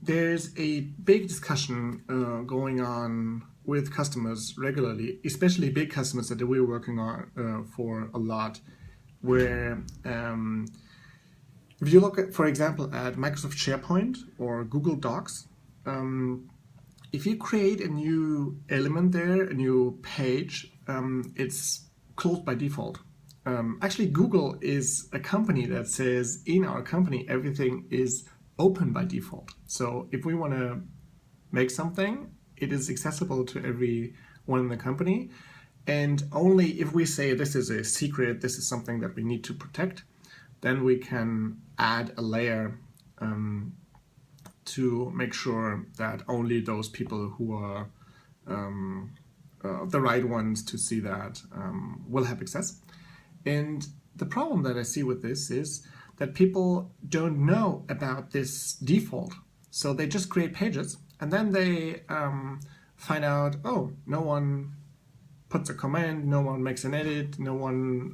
there's a big discussion going on with customers regularly, especially big customers that we're working on for a lot, where if you look at, for example, at Microsoft SharePoint or Google Docs, if you create a new element there, a new page, it's closed by default. Actually, Google is a company that says in our company everything is open by default. So if we want to make something, it is accessible to everyone in the company. And only if we say this is a secret, this is something that we need to protect, then we can add a layer to make sure that only those people who are the right ones to see that will have access. And the problem that I see with this is that people don't know about this default. So they just create pages and then they find out, oh, no one puts a comment, no one makes an edit, no one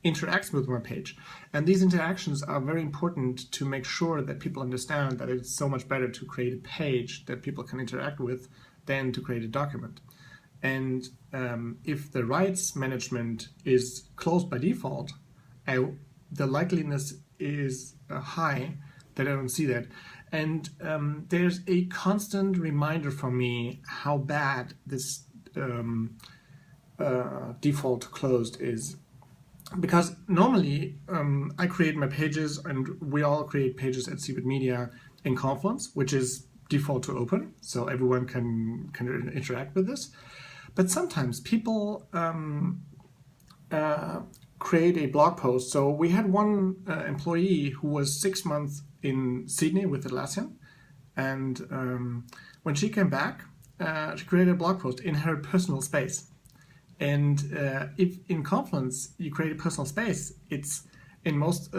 interacts with my page. And these interactions are very important to make sure that people understand that it's so much better to create a page that people can interact with than to create a document. And if the rights management is closed by default, the likeliness is high that I don't see that. And there's a constant reminder for me how bad this default closed is. Because normally I create my pages, and we all create pages at Seibert Media in Confluence, which is default to open, so everyone can interact with this. But sometimes people create a blog post. So we had one employee who was 6 months in Sydney with Atlassian, and when she came back, she created a blog post in her personal space. And if in Confluence you create a personal space, it's in most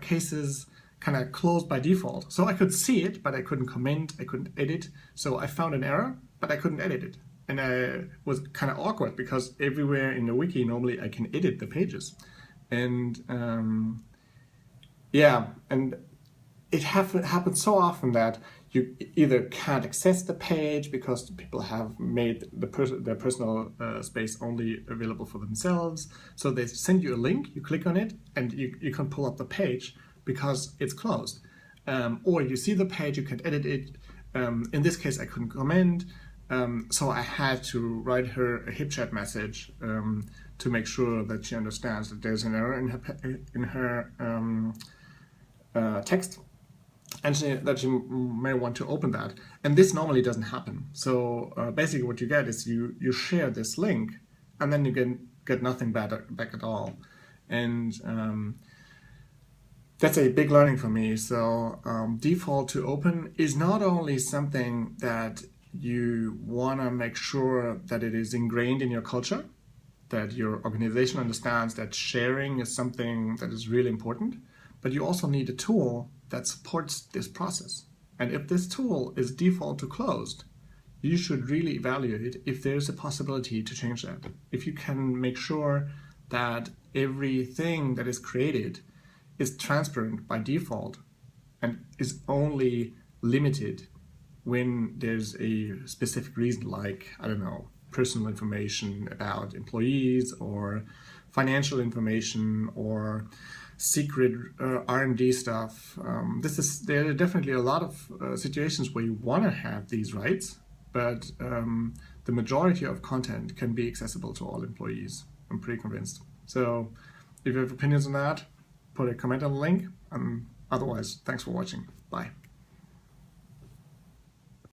cases kind of closed by default. So I could see it, but I couldn't comment, I couldn't edit. So I found an error, but I couldn't edit it. And it was kind of awkward because everywhere in the wiki, normally I can edit the pages. And yeah, and it happens so often that you either can't access the page because people have made their personal space only available for themselves. So they send you a link, you click on it, and you can pull up the page because it's closed. Or you see the page, you can edit it. In this case, I couldn't comment. So I had to write her a HipChat message to make sure that she understands that there's an error in her text, and that she may want to open that. And this normally doesn't happen. So basically what you get is you share this link, and then you get nothing back at all. And that's a big learning for me. So default to open is not only something that you want to make sure that it is ingrained in your culture, that your organization understands that sharing is something that is really important, but you also need a tool that supports this process. And if this tool is default to closed, you should really evaluate if there's a possibility to change that. If you can make sure that everything that is created is transparent by default and is only limited when there's a specific reason, like, I don't know, personal information about employees or financial information or secret R&D stuff. There are definitely a lot of situations where you want to have these rights, but the majority of content can be accessible to all employees. I'm pretty convinced. So if you have opinions on that, put a comment on the link. Otherwise, thanks for watching. Bye.